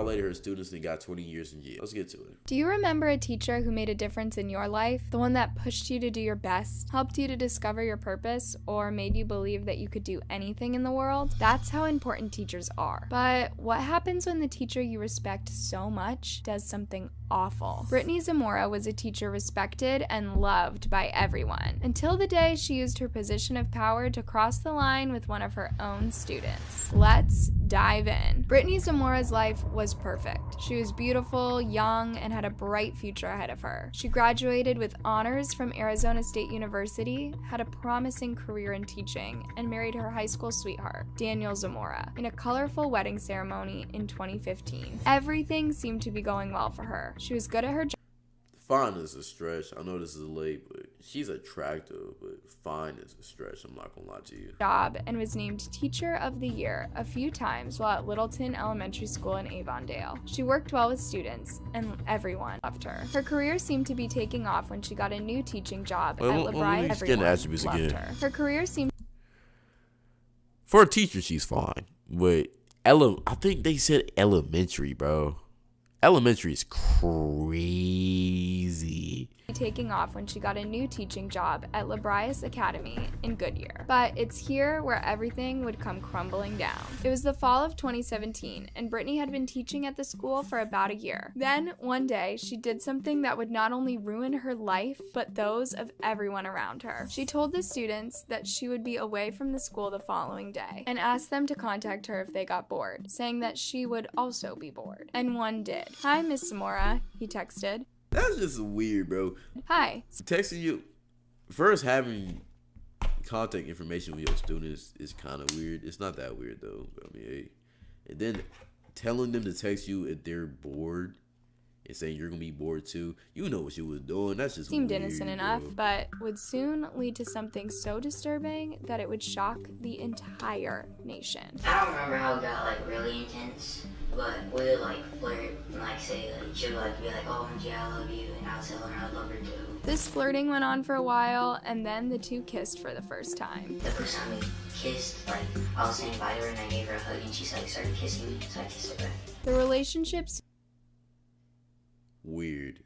violated her students and got 20 years in jail. Let's get to it. Do you remember a teacher who made a difference in your life? The one that pushed you to do your best, helped you to discover your purpose, or made you believe that you could do anything in the world? That's how important teachers are. But what happens when the teacher you respect so much does something awful? Brittany Zamora was a teacher respected and loved by everyone, until the day she used her position of power to cross the line with one of her own students. Let's dive in. Brittany Zamora's life was perfect. She was beautiful, young, and had a bright future ahead of her. She graduated with honors from Arizona State University, had a promising career in teaching, and married her high school sweetheart, Daniel Zamora, in a colorful wedding ceremony in 2015. Everything seemed to be going well for her. She was good at her job. Fine is a stretch. I know this is late, but she's attractive, but fine is a stretch. I'm not gonna lie to you. And was named Teacher of the Year a few times while at Littleton Elementary School in Avondale. She worked well with students, and everyone loved her. Her career seemed to be taking off when she got a new teaching job at LeBrier. Everyone loved her. Her career seemed... For a teacher, she's fine, but I think they said elementary, bro. Elementary is crazy. Taking off when she got a new teaching job at LeBrier Academy in Goodyear. But it's here where everything would come crumbling down. It was the fall of 2017, and Brittany had been teaching at the school for about a year. Then, one day, she did something that would not only ruin her life, but those of everyone around her. She told the students that she would be away from the school the following day, and asked them to contact her if they got bored, saying that she would also be bored. And one did. "Hi, Miss Zamora," he texted. That's just weird, bro. Hi. Texting you, first having contact information with your students is kind of weird. It's not that weird, though. I mean, hey. And then telling them to text you if they're bored and saying you're going to be bored too. You know what you was doing. That's just seemed weird, innocent enough, but would soon lead to something so disturbing that it would shock the entire nation. I don't remember how it got like really intense, but we would like flirt and like say like she would like be like, "Oh, yeah, I love you," and I would tell her I love her too. This flirting went on for a while, and then the two kissed for the first time. The first time we kissed, like I was saying bye to her and I gave her a hug and she started kissing me, so I kissed her back. The relationships weird.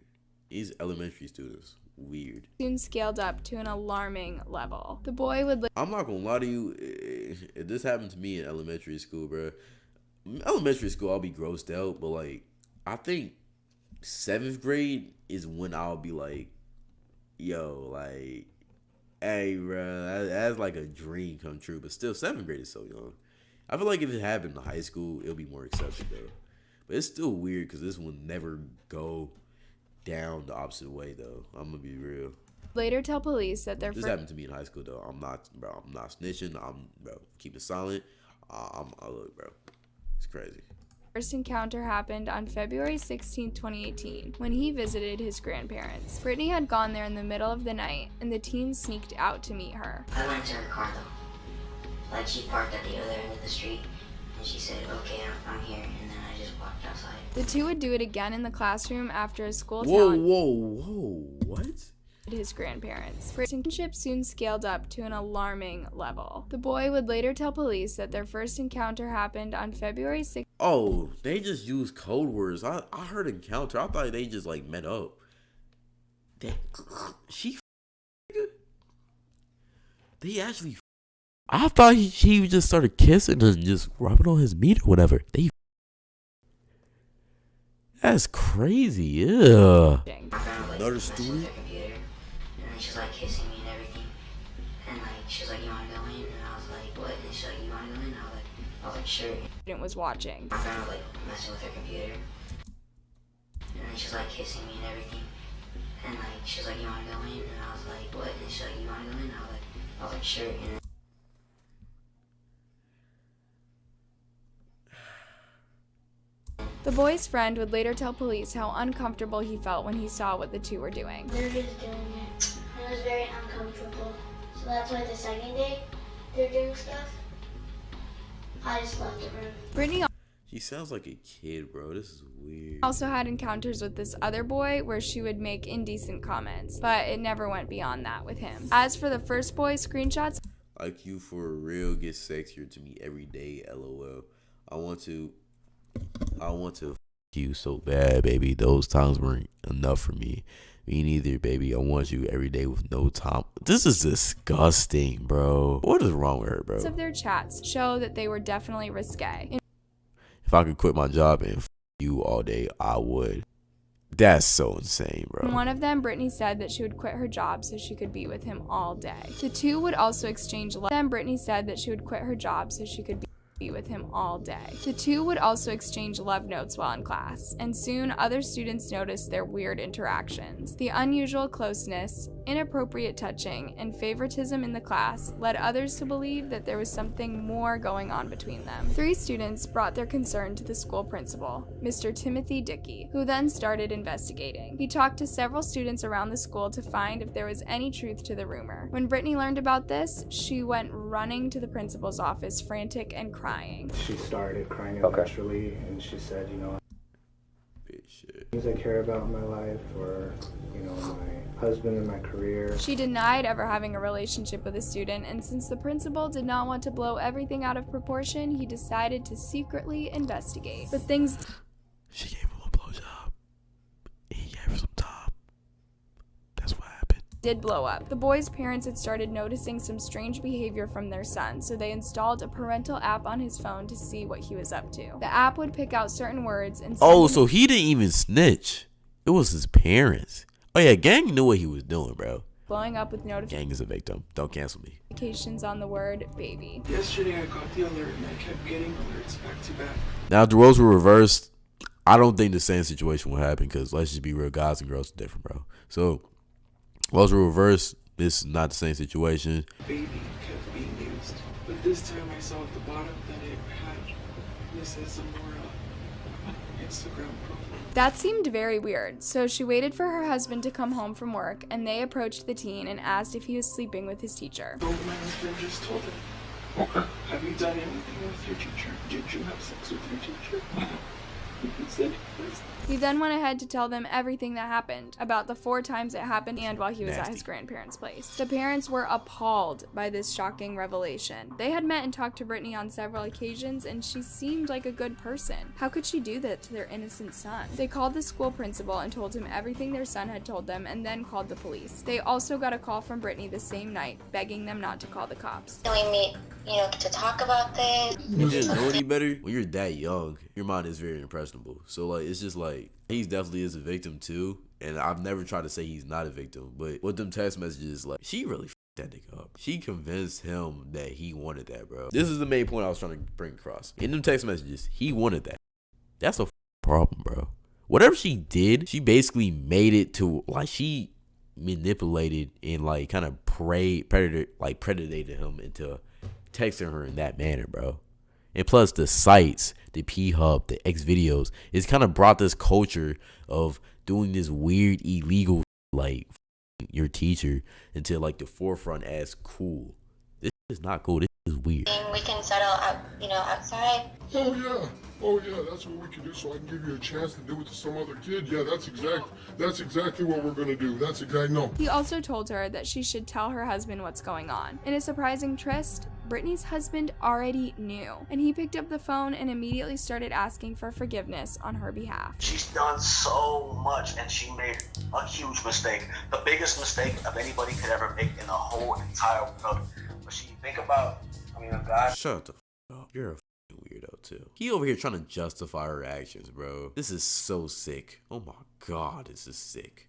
These elementary students, weird. Soon scaled up to an alarming level. The boy would... I'm not gonna lie to you, if this happened to me in elementary school, bro. Elementary school, I'll be grossed out, but like, I think 7th grade is when I'll be like, yo, like, hey, bro, that's like a dream come true. But still, 7th grade is so young. I feel like if it happened in high school, it'll be more accepted though. But it's still weird because this will never go down the opposite way though. I'm gonna be real. Later tell police that their this happened to me in high school though. I'm not snitching. Keep it silent. Look, bro, it's crazy. First encounter happened on February 16, 2018, when he visited his grandparents. Brittany had gone there in the middle of the night, and the teen sneaked out to meet her. I went to her car though. Like she parked at the other end of the street, and she said, "Okay, I'm here," and then I just walked outside. The two would do it again in the classroom after a school Whoa, what? His grandparents. Relationship soon scaled up to an alarming level. The boy would later tell police that their first encounter happened on February 6th. Oh, they just used code words. I heard encounter. I thought they just like met up. They actually. I thought he just started kissing and just rubbing on his meat or whatever. That's crazy. Yeah. Another student. She's like kissing me and everything, and like she's like, "You want to go in?" And I was like, "What?" And she's like, "You want to go in?" And I was like, "Sure." Student was watching. My friend was like messing with her computer, and then she's like kissing me and everything, and like she's like, "You want to go in?" And I was like, "What?" And she's like, "You want to go in?" And I was like, "Sure." And the boy's friend would later tell police how uncomfortable he felt when he saw what the two were doing. They're just doing it. It was very uncomfortable. So that's why the second day they're doing stuff, I just left the room. Brittany She sounds like a kid, bro. This is weird. also had encounters with this other boy where she would make indecent comments, but it never went beyond that with him. As for the first boy, screenshots... Like you for real get sexier to me every day, LOL. I want to you so bad, baby. Those times weren't enough for me. Me neither, baby. I want you every day with no time. This is disgusting, bro. What is wrong with her, bro? Of their chats show that they were definitely risque. If I could quit my job and you all day, I would. That's so insane, bro. In one of them, Brittany said that she would quit her job so she could be with him all day. The two would also exchange love. Then Brittany said that she would quit her job so she could be with him all day. The two would also exchange love notes while in class, and soon other students noticed their weird interactions. The unusual closeness, inappropriate touching, and favoritism in the class led others to believe that there was something more going on between them. 3 students brought their concern to the school principal, Mr. Timothy Dickey, who then started investigating. He talked to several students around the school to find if there was any truth to the rumor. When Brittany learned about this, she went running to the principal's office, frantic and crying. She started crying eventually, and she said, things I care about in my life, or, my husband and my career. She denied ever having a relationship with a student, and since the principal did not want to blow everything out of proportion, he decided to secretly investigate. But things... She gave him a blowjob. He gave her some top. That's what happened. Did blow up. The boys' parents had started noticing some strange behavior from their son, so they installed a parental app on his phone to see what he was up to. The app would pick out certain words and... Oh, so he didn't even snitch. It was his parents. Oh yeah, gang knew what he was doing, bro. Blowing up with Gang is a victim. Don't cancel me. notifications on the word baby. Yesterday I got the alert and I kept getting alerts back to back. Now if the roles were reversed, I don't think the same situation would happen, because let's just be real, guys and girls are different, bro. So roles were reversed. This is not the same situation. Baby kept being used, but this time I saw at the bottom that it had Mrs. Zamora Instagram profile. That seemed very weird, so she waited for her husband to come home from work, and they approached the teen and asked if he was sleeping with his teacher. So my husband just told him, okay, have you done anything with your teacher? Did you have sex with your teacher? He said yes. He then went ahead to tell them everything that happened, about the 4 times it happened and while he was at his grandparents' place. The parents were appalled by this shocking revelation. They had met and talked to Brittany on several occasions, and she seemed like a good person. How could she do that to their innocent son? They called the school principal and told him everything their son had told them, and then called the police. They also got a call from Brittany the same night, begging them not to call the cops. Can we meet, to talk about this? You didn't know any better? When you're that young, your mind is very impressionable. So, like, it's just like, he definitely is a victim too. And I've never tried to say he's not a victim. But with them text messages, like, she really f***ed that nigga up. She convinced him that he wanted that, bro. This is the main point I was trying to bring across. In them text messages, he wanted that. That's a problem, bro. Whatever she did, she basically made it to, like, she manipulated and, like, kind of predated him into texting her in that manner, bro. And plus the sites, the P-Hub, the X videos, it's kind of brought this culture of doing this weird illegal, like, your teacher into, like, the forefront as cool. This is not cool. This is weird. We can settle out, outside. Oh yeah, that's what we can do, so I can give you a chance to do it to some other kid. Yeah, that's exactly what we're gonna do. No. He also told her that she should tell her husband what's going on. In a surprising twist, Brittany's husband already knew, and he picked up the phone and immediately started asking for forgiveness on her behalf. She's done so much, and she made a huge mistake. The biggest mistake of anybody could ever make in the whole entire world. But she think about, a guy. Shut the f up. You're a weirdo too. He over here trying to justify her actions, bro. This is so sick. Oh my god, this is sick.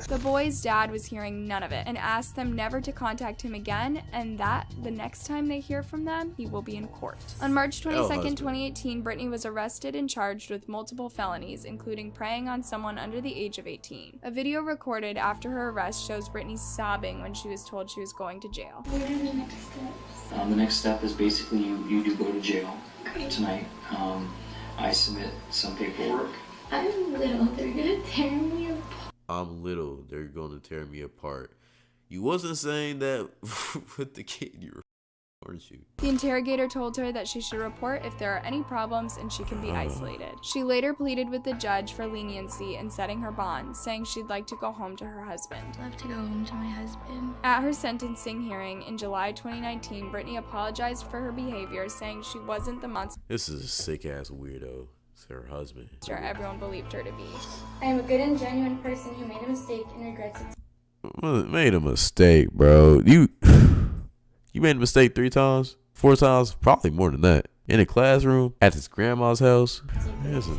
The boy's dad was hearing none of it and asked them never to contact him again, and that the next time they hear from them, he will be in court. On March 22nd, 2018, Brittany was arrested and charged with multiple felonies, including preying on someone under the age of 18. A video recorded after her arrest shows Brittany sobbing when she was told she was going to jail. What are the next steps? The next step is basically you do go to jail tonight. I submit some paperwork. I'm little, they're gonna tear me apart. I'm little, they're gonna tear me apart. You wasn't saying that with the kid you were, weren't you? The interrogator told her that she should report if there are any problems and she can be isolated. She later pleaded with the judge for leniency in setting her bond, saying she'd like to go home to her husband. I'd love to go home to my husband. At her sentencing hearing in July 2019, Brittany apologized for her behavior, saying she wasn't the monster. This is a sick ass weirdo. It's her husband. Everyone believed her to be. I am a good and genuine person who made a mistake and regrets it. Made a mistake, bro. You made a mistake 3 times, 4 times, probably more than that. In a classroom, at his grandma's house.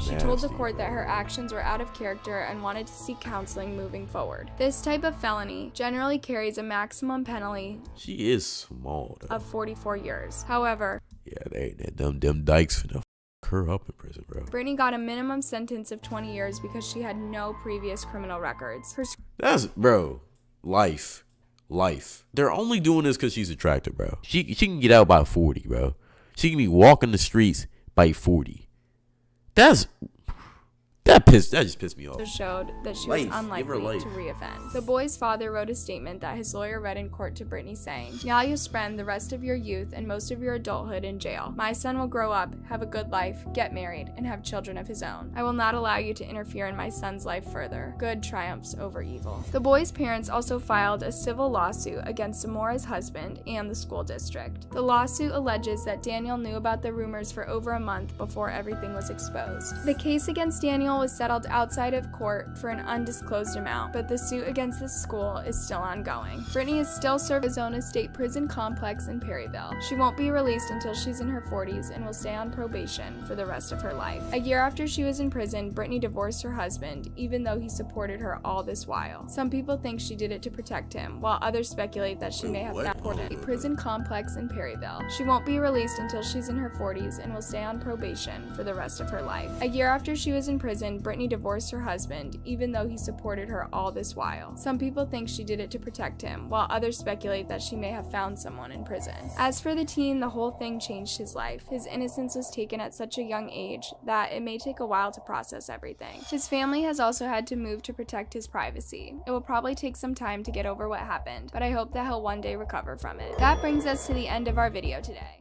She told the court that her actions were out of character and wanted to seek counseling moving forward. This type of felony generally carries a maximum penalty. She is small, though. Of 44 years. However, yeah, them dykes finna f her up in prison, bro. Brittany got a minimum sentence of 20 years because she had no previous criminal records. That's, bro, life. They're only doing this because she's attractive, bro. She can get out by 40, bro. She can be walking the streets by 40. That just pissed me off. Showed that she was unlikely to reoffend. The boy's father wrote a statement that his lawyer read in court to Brittany saying, "Now you spend the rest of your youth and most of your adulthood in jail. My son will grow up, have a good life, get married, and have children of his own. I will not allow you to interfere in my son's life further. Good triumphs over evil." The boy's parents also filed a civil lawsuit against Zamora's husband and the school district. The lawsuit alleges that Daniel knew about the rumors for over a month before everything was exposed. The case against Daniel was settled outside of court for an undisclosed amount, but the suit against the school is still ongoing. Brittany is still serving Arizona State Prison Complex in Perryville. She won't be released until she's in her 40s and will stay on probation for the rest of her life. A year after she was in prison, Brittany divorced her husband, even though he supported her all this while. Some people think she did it to protect him, while others speculate that she may have founded a prison complex in Perryville. She won't be released until she's in her 40s and will stay on probation for the rest of her life. A year after she was in prison, Brittany divorced her husband, even though he supported her all this while. Some people think she did it to protect him, while others speculate that she may have found someone in prison. As for the teen, the whole thing changed his life. His innocence was taken at such a young age that it may take a while to process everything. His family has also had to move to protect his privacy. It will probably take some time to get over what happened, but I hope that he'll one day recover from it. That brings us to the end of our video today.